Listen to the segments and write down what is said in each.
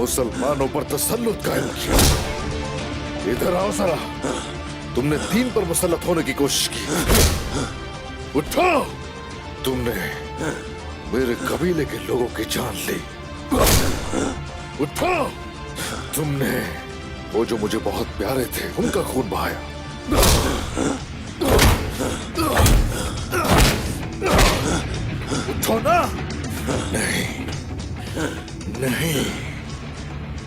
मुसलमानों पर तसल्लुत कायम किया। इधर आओ जरा। तुमने दीन पर मुसल्लत होने की कोशिश की। उठो। तुमने मेरे कबीले के लोगों की जान ली। उठो। तुमने वो जो मुझे बहुत प्यारे थे उनका खून बहाया। उठो ना। नहीं नहीं,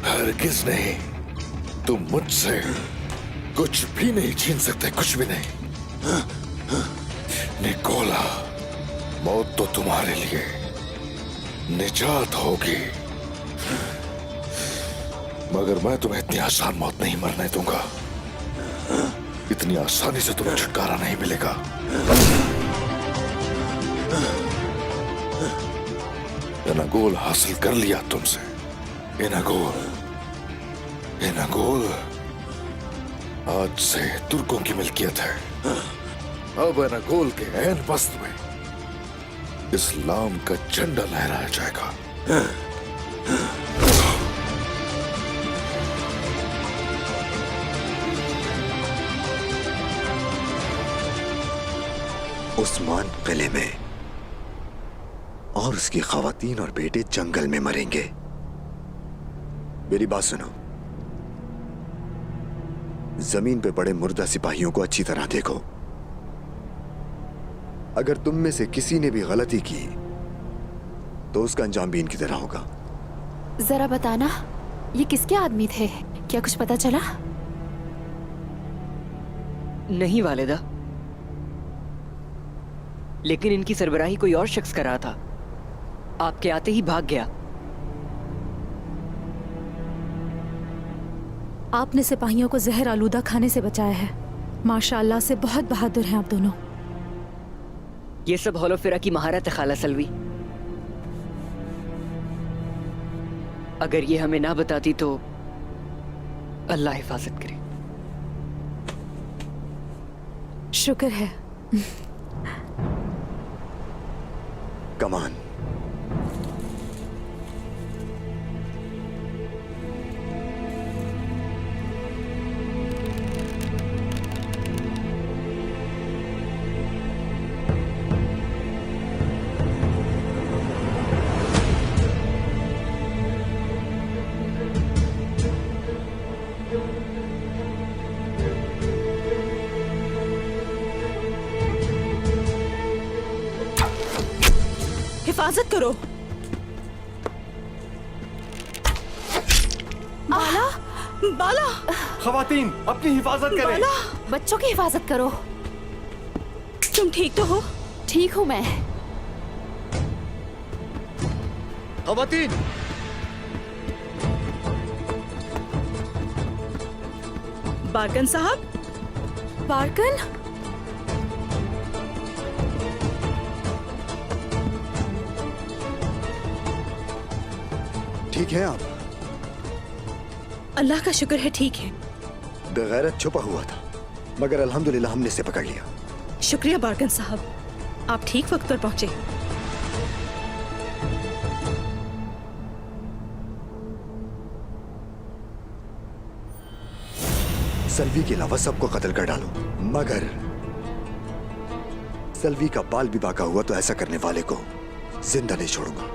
हरगिज नहीं। तुम मुझसे कुछ भी नहीं छीन सकते, कुछ भी नहीं। निकोला, मौत तो तुम्हारे लिए निजात होगी, मगर मैं तुम्हें इतनी आसान मौत नहीं मरने दूंगा। इतनी आसानी से तुम्हें छुटकारा नहीं मिलेगा। एनागोल हासिल कर लिया तुमसे। एनागोल आज से तुर्कों की मिल्कियत है। अब एनागोल के ऐन वस्त में इस्लाम का झंडा लहराया जाएगा। उस्मान किले में और उसकी खवातीन और बेटे जंगल में मरेंगे। मेरी बात सुनो। जमीन पे पड़े मुर्दा सिपाहियों को अच्छी तरह देखो। अगर तुम में से किसी ने भी गलती की तो उसका अंजाम भी इनकी तरह होगा। जरा बताना, ये किसके आदमी थे? क्या कुछ पता चला? नहीं वालिदा, लेकिन इनकी सरबराही कोई और शख्स कर रहा था। आपके आते ही भाग गया। आपने सिपाहियों को जहर आलूदा खाने से बचाया है। माशाअल्लाह से बहुत बहादुर हैं आप दोनों। ये सब होलोफिरा की महारत है खाला सलवी। अगर ये हमें ना बताती तो अल्लाह हिफाजत करे। शुक्र है। कमान। हिफाजत करो। बाला, बाला। खवातीन अपनी हिफाजत करें। बाला, बच्चों की हिफाजत करो। तुम ठीक तो हो? ठीक हूँ मैं। खवातीन, बारकन साहब। बारकन, ठीक है आप? अल्लाह का शुक्र है ठीक है। बेगैरत छुपा हुआ था, मगर अल्हम्दुलिल्लाह हमने इसे पकड़ लिया। शुक्रिया बारकन साहब, आप ठीक वक्त पर पहुंचे। सल्वी के अलावा सबको कत्ल कर डालो, मगर सल्वी का बाल भी बाका हुआ तो ऐसा करने वाले को जिंदा नहीं छोड़ूंगा।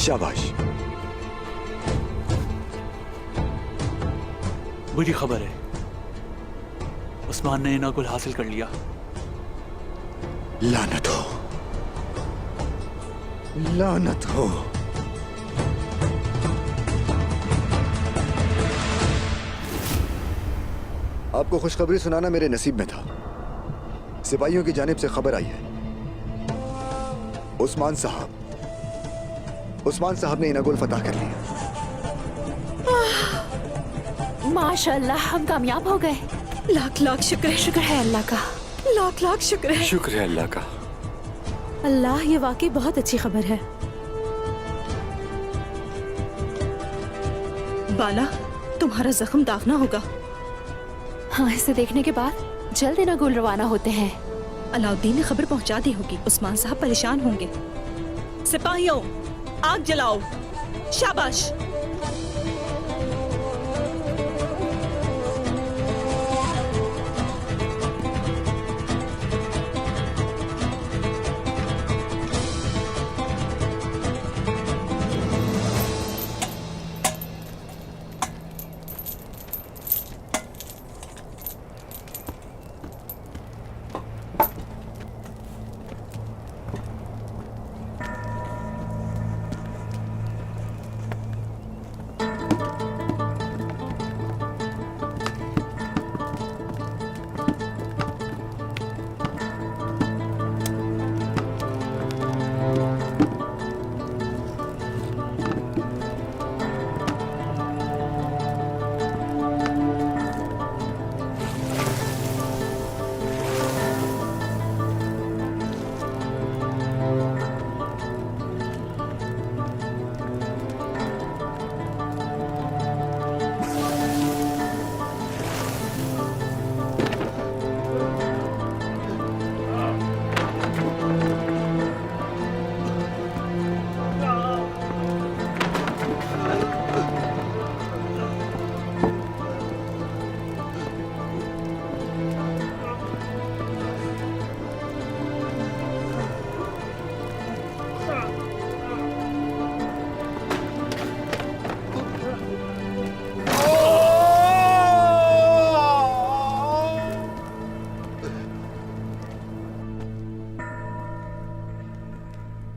शाबाश। बुरी खबर है, उस्मान ने एनागोल हासिल कर लिया। लानत हो, लानत हो। आपको खुशखबरी सुनाना मेरे नसीब में था। सिपाहियों की जानिब से खबर आई है। उस्मान साहब ने एनागोल फतह कर लिया। माशाअल्लाह, हम कामयाब हो गए। लाख लाख शुक्र है। शुक्र है अल्लाह का। लाख लाख शुक्र है। शुक्र है अल्लाह का। अल्लाह, ये वाकई बहुत अच्छी खबर है। बाला, तुम्हारा जख्म दागना होगा। हाँ, इसे देखने के बाद जल्द एनागोल रवाना होते हैं। अलाउद्दीन ने खबर पहुंचा दी होगी। उस्मान साहब परेशान होंगे। सिपाहियों, आग जलाओ। शाबाश।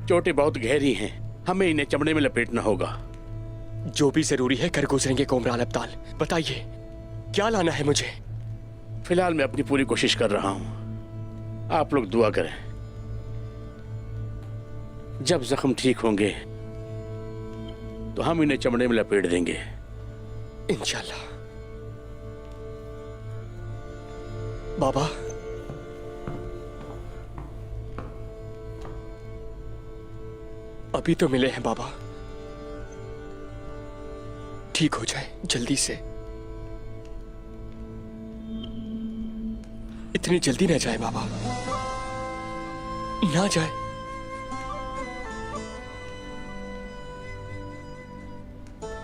चोटें बहुत गहरी हैं, हमें इन्हें चमड़े में लपेटना होगा। जो भी जरूरी है कर गुजरेंगे कोमराल अब्दाल। बताइए क्या लाना है मुझे? फिलहाल मैं अपनी पूरी कोशिश कर रहा हूं, आप लोग दुआ करें। जब जख्म ठीक होंगे तो हम इन्हें चमड़े में लपेट देंगे इंशाल्लाह। बाबा अभी तो मिले हैं बाबा, ठीक हो जाए जल्दी से। इतनी जल्दी ना जाए बाबा, ना जाए।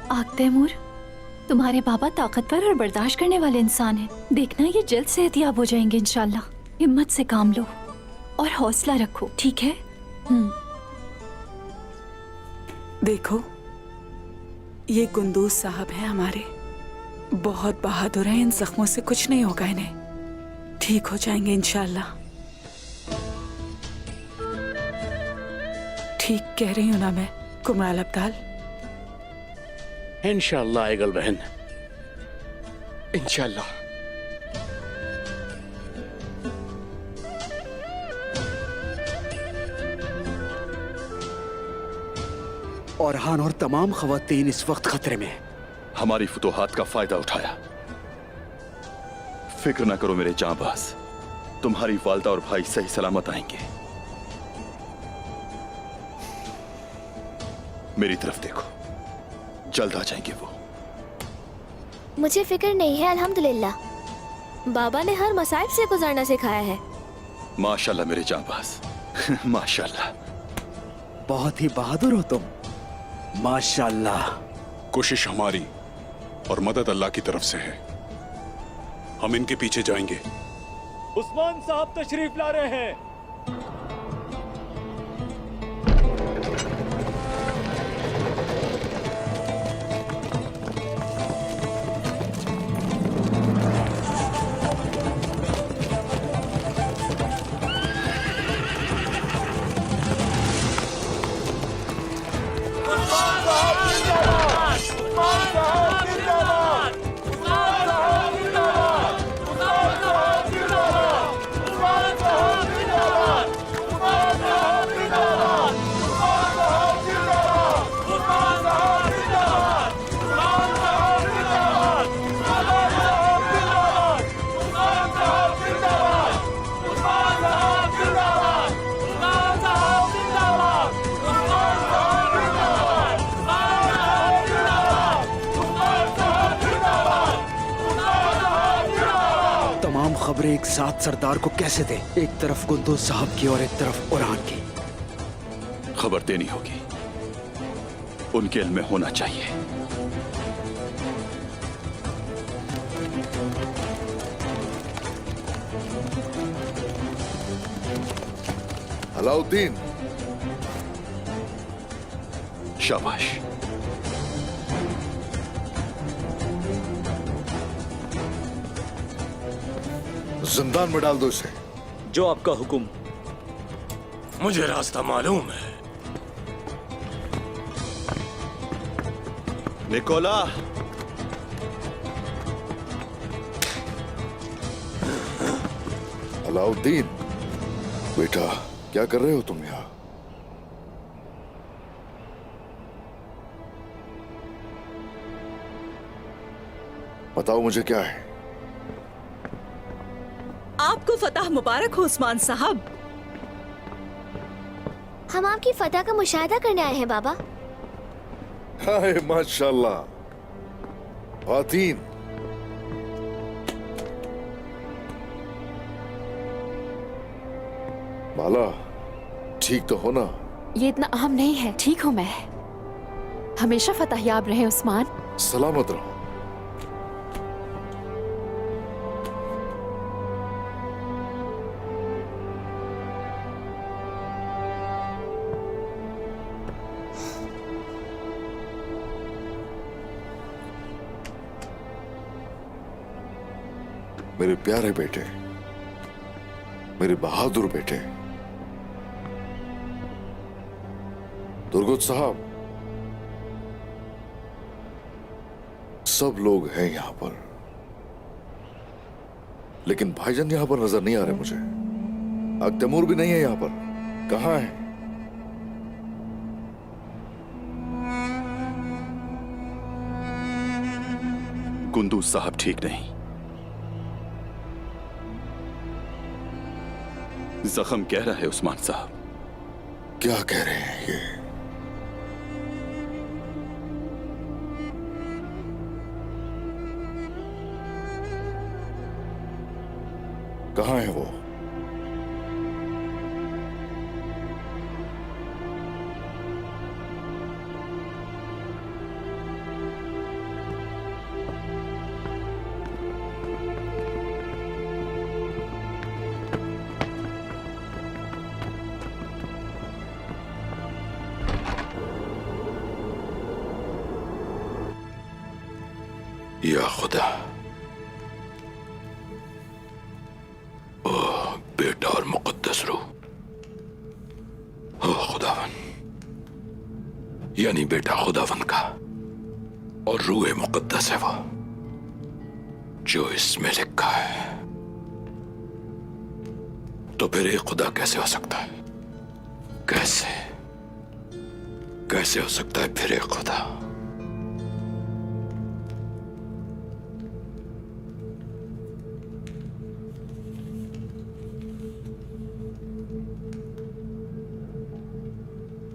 आग तैमूर, तुम्हारे बाबा ताकतवर और बर्दाश्त करने वाले इंसान हैं। देखना ये जल्द सेहतियाब हो जाएंगे इंशाल्लाह। हिम्मत से काम लो और हौसला रखो, ठीक है? देखो ये कुंदूज साहब हैं हमारे, बहुत बहादुर हैं। इन जख्मों से कुछ नहीं होगा, इन्हें ठीक हो जाएंगे इंशाल्लाह। ठीक कह रही हूं ना मैं कुमराल अब्दाल? इंशाल्लाह आएगल बहन, इंशाल्लाह। औरहान और तमाम खवातीन इस वक्त खतरे में। हमारी फुतूहात का फायदा उठाया। फिक्र ना करो मेरे जांबाज, तुम्हारी वालदा और भाई सही सलामत आएंगे। मेरी तरफ देखो, जल्द आ जाएंगे वो। मुझे फिक्र नहीं है अल्हम्दुलिल्लाह। बाबा ने हर मसाइब से गुजरना सिखाया है। माशाल्लाह मेरे जांबाज, माशाल्लाह। बहुत ही बहादुर हो तुम, माशाल्लाह। कोशिश हमारी और मदद अल्लाह की तरफ से है। हम इनके पीछे जाएंगे। उस्मान साहब तशरीफ ला रहे हैं। खबरें एक साथ सरदार को कैसे दे? एक तरफ कुंदूज साहब की और एक तरफ उरान की। खबर देनी होगी, उनके इल्म में होना चाहिए। अलाउद्दीन, शाबाश। जिंदान में डाल दो इसे। जो आपका हुक्म। मुझे रास्ता मालूम है। निकोला, अलाउद्दीन बेटा, क्या कर रहे हो तुम यहाँ? बताओ मुझे क्या है? आपको फतह मुबारक हो उस्मान साहब। हम आपकी फतह का मुशाहिदा करने आए हैं बाबा। हाय माशाल्लाह। ख्वातीन, माला, ठीक तो हो ना? ये इतना अहम नहीं है, ठीक हूँ मैं। हमेशा फतहयाब रहे उस्मान। सलामत रहो। मेरे प्यारे बेटे, मेरे बहादुर बेटे। दुर्गुत साहब, सब लोग हैं यहां पर, लेकिन भाईजान यहां पर नजर नहीं आ रहे मुझे। तैमूर भी नहीं है यहां पर। कहां है? कुंदूज साहब ठीक नहीं। जख्म गहरा है उस्मान साहब। क्या कह रहे हैं ये? कहां है वो? या खुदा, ओ बेटा और मुकद्दस रूह। ओ खुदावन, यानी बेटा खुदावन का और रूह मुकद्दस है वो जो इसमें लिखा है। तो फिर एक खुदा कैसे हो सकता है? कैसे हो सकता है फिर एक खुदा?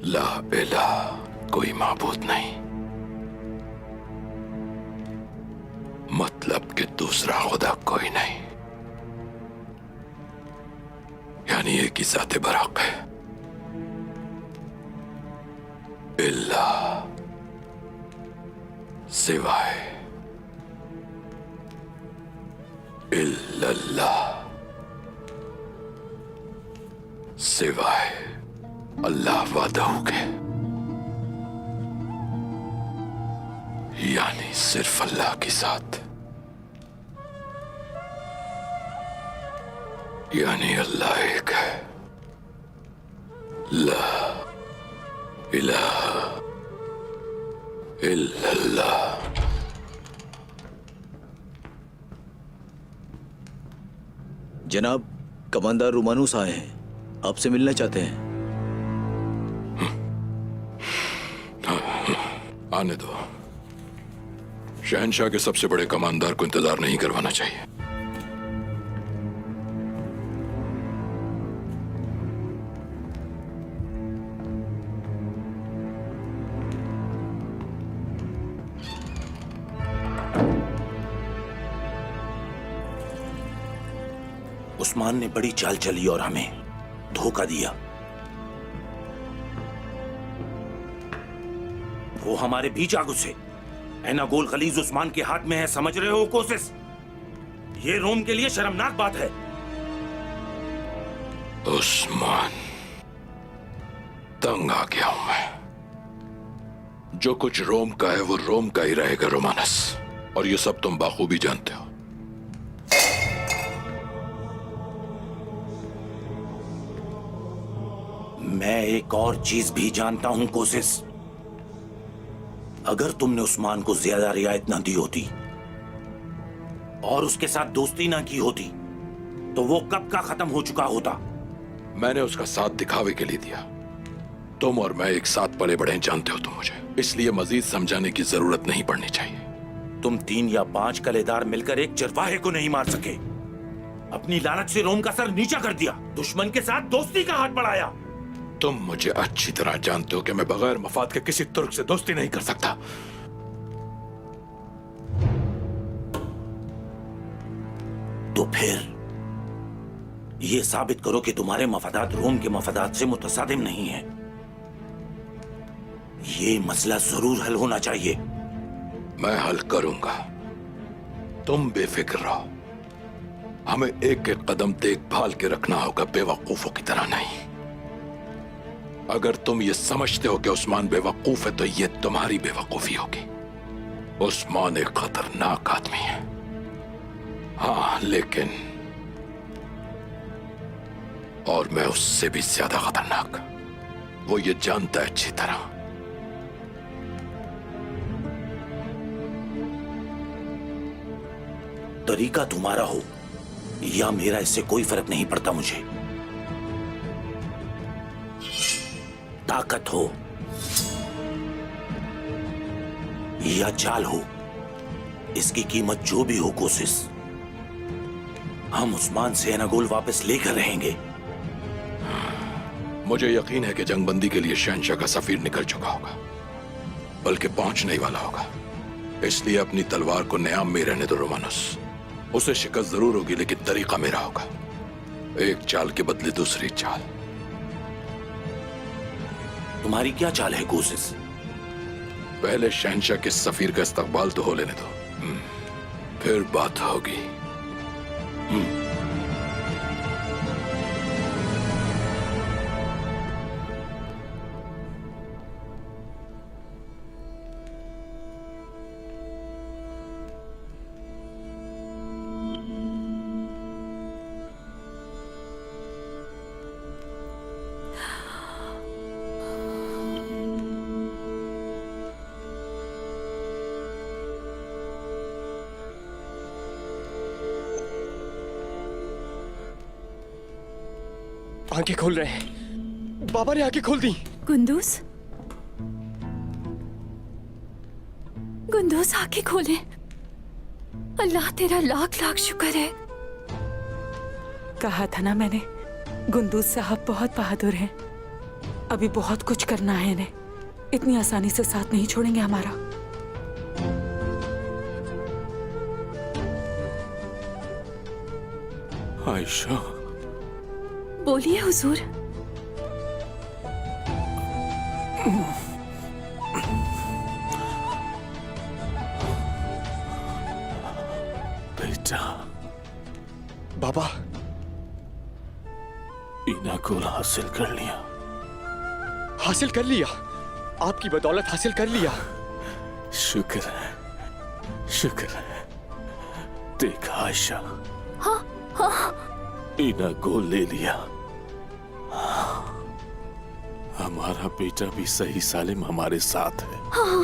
ला इलाह, कोई माबूद नहीं, मतलब कि दूसरा खुदा कोई नहीं, यानी एक ही ज़ाते बराक है। इल्लाह, सिवाय, इल्लल्लाह, सिवाय अल्लाह वादहू के, यानी सिर्फ अल्लाह के साथ, यानी अल्लाह एक है। ला इलाहा इल्लल्लाह। जनाब, कमांडर रुमानूस आए हैं, आपसे मिलना चाहते हैं। आने दो। शहंशाह के सबसे बड़े कमांडर को इंतजार नहीं करवाना चाहिए। उस्मान ने बड़ी चाल चली और हमें धोखा दिया। वो हमारे बीच आ घुसे। एनागोल खलीज उस्मान के हाथ में है, समझ रहे हो कोसिस? ये रोम के लिए शर्मनाक बात है। उस्मान, तंग आ गया हूं मैं। जो कुछ रोम का है वो रोम का ही रहेगा रोमानस, और ये सब तुम बाखूबी जानते हो। मैं एक और चीज भी जानता हूं कोसिस। अगर तुमने उस्मान को ज्यादा रियायत ना दी होती और उसके साथ दोस्ती ना की होती तो वो कब का खत्म हो चुका होता। मैंने उसका साथ दिखावे के लिए दिया। तुम और मैं एक साथ पले बढ़े, जानते हो तुम मुझे, इसलिए मजीद समझाने की जरूरत नहीं पड़नी चाहिए। तुम 3 या 5 कलेदार मिलकर एक चरवाहे को नहीं मार सके। अपनी लालच से रोम का सर नीचा कर दिया, दुश्मन के साथ दोस्ती का हाथ बढ़ाया। तुम मुझे अच्छी तरह जानते हो कि मैं बगैर मफाद के किसी तुर्क से दोस्ती नहीं कर सकता। तो फिर ये साबित करो कि तुम्हारे मफादात रोम के मफादात से मुतसादिम नहीं है। ये मसला जरूर हल होना चाहिए। मैं हल करूंगा, तुम बेफिक्र रहो। हमें एक एक कदम देखभाल के रखना होगा, बेवकूफों की तरह नहीं। अगर तुम ये समझते हो कि उस्मान बेवकूफ है तो ये तुम्हारी बेवकूफी होगी। उस्मान एक खतरनाक आदमी है, हाँ, लेकिन और मैं उससे भी ज्यादा खतरनाक। वो ये जानता है अच्छी तरह। तरीका तुम्हारा हो या मेरा, इससे कोई फर्क नहीं पड़ता मुझे। ताकत हो या चाल हो, इसकी कीमत जो भी हो कोसिस, हम उस्मान से एनागोल वापस लेकर रहेंगे। मुझे यकीन है कि जंगबंदी के लिए शहंशाह का सफीर निकल चुका होगा, बल्कि पहुंचने ही वाला होगा। इसलिए अपनी तलवार को न्याम में रहने दो रोमानस। उसे शिकस्त जरूर होगी, लेकिन तरीका मेरा होगा। एक चाल के बदले दूसरी चाल। तुम्हारी क्या चाल है कोसिस? पहले शहंशाह के सफीर का इस्तकबाल तो हो लेने दो, फिर बात होगी। आंखें खोल रहे हैं। बाबा ने आंखें खोल दी। गुंदूस, गुंदूस आंखें खोले। अल्लाह तेरा लाख लाख शुक्र है। कहा था ना मैंने, गुंदूस साहब बहुत बहादुर हैं। अभी बहुत कुछ करना है इन्हें। इतनी आसानी से साथ नहीं छोड़ेंगे हमारा। आयशा, बोलिए हुजूर। बेटा, बाबा, इनागोल हासिल कर लिया। हासिल कर लिया? आपकी बदौलत हासिल कर लिया। शुक्र है, शुक्र है। देख आयशा, हाँ हाँ, इनागोल ले लिया। हमारा बेटा भी सही सालिम हमारे साथ है। हाँ।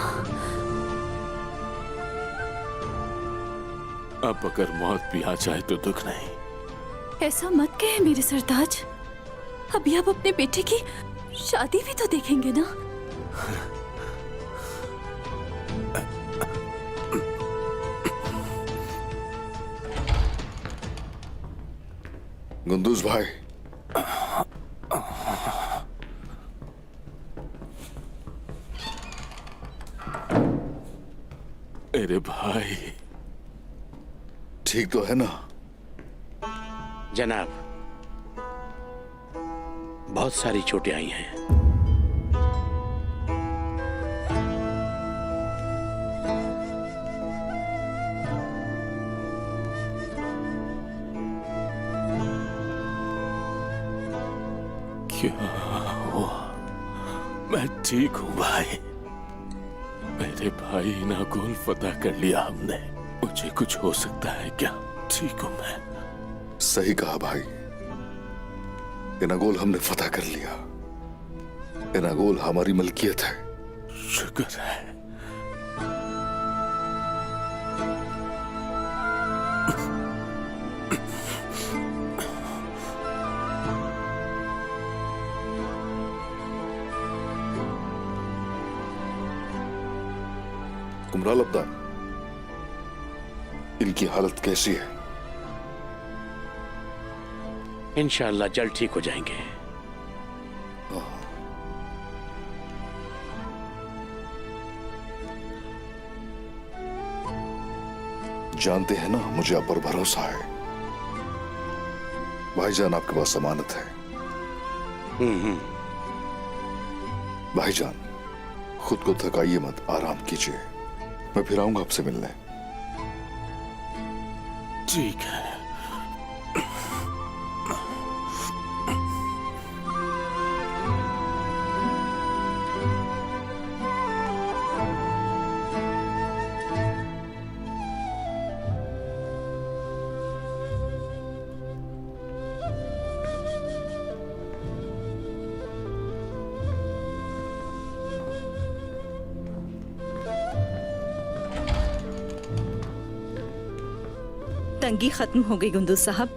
अब अगर मौत भी आ जाए तो दुख नहीं। ऐसा मत कहे मेरे सरताज। अभी आप अपने बेटे की शादी भी तो देखेंगे ना। गुंदूस भाई, अरे भाई, ठीक तो है ना? जनाब, बहुत सारी चोटें आई हैं। क्या हुआ? मैं ठीक हूँ भाई। मेरे भाई नागुल फतह कर लिया हमने। मुझे कुछ हो सकता है क्या? ठीक हूँ मैं। सही कहा भाई, इनागोल हमने फतह कर लिया। इनागोल हमारी मलकियत है। शुक्र है। कुमराल अब्दाल, इनकी हालत कैसी है? इंशाअल्लाह जल्द ठीक हो जाएंगे। जानते हैं ना, मुझे आप पर भरोसा है। भाईजान आपके पास अमानत है। भाईजान, खुद को थकाइए मत, आराम कीजिए। मैं फिर आऊंगा आपसे मिलने। ठीक है। तंगी खत्म हो गई गुंदूज साहब।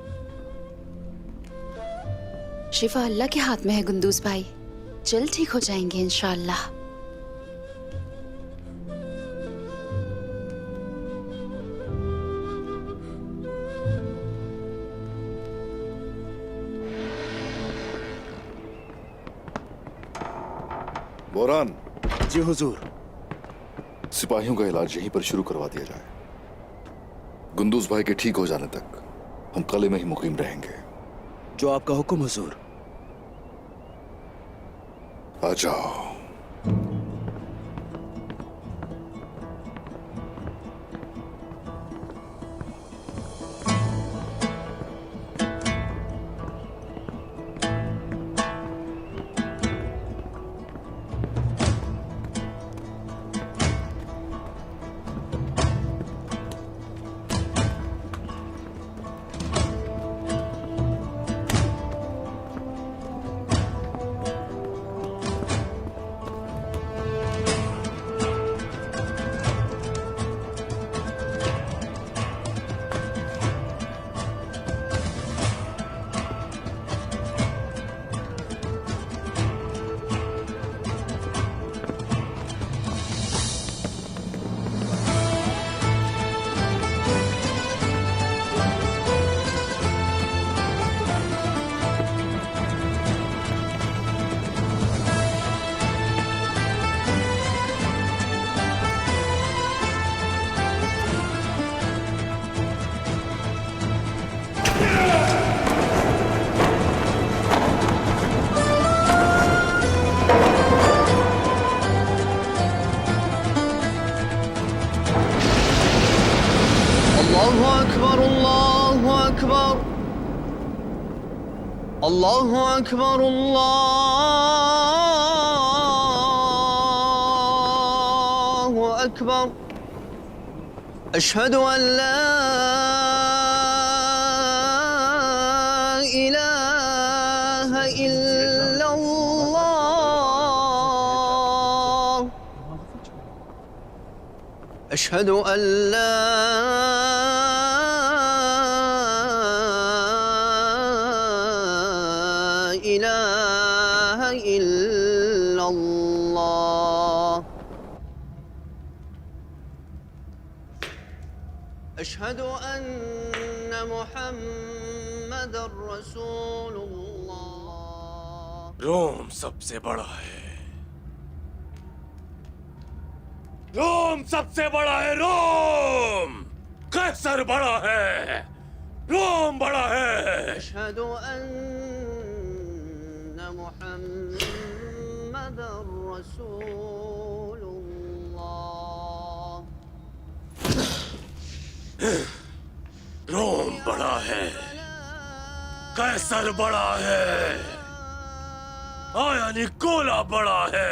शिफा अल्लाह के हाथ में है गुंदूज भाई, जल्द ठीक हो जाएंगे इंशाअल्लाह। बोरान। जी हुजूर। सिपाहियों का इलाज यहीं पर शुरू करवा दिया जाए। गुंदूज भाई के ठीक हो जाने तक हम किले में ही मुकीम रहेंगे। जो आपका हुक्म हुजूर। आ जाओ। अल्लाहु अकबर अल्लाहु अकबर अशहदु अन ला इलाहा इल्लल्लाह अशहदु अन ला इलाहा इल्लल्लाह अशहदु अन्ना मुहम्मदर रसूलुल्लाह। रोम सबसे बड़ा है। रोम सबसे बड़ा है। रोम। कैसर बड़ा है। रोम बड़ा है। अशहदु अन्ना मुहम्मदर रसूलुल्लाह। रोम बड़ा है। कैसर बड़ा है। आया निकोला बड़ा है।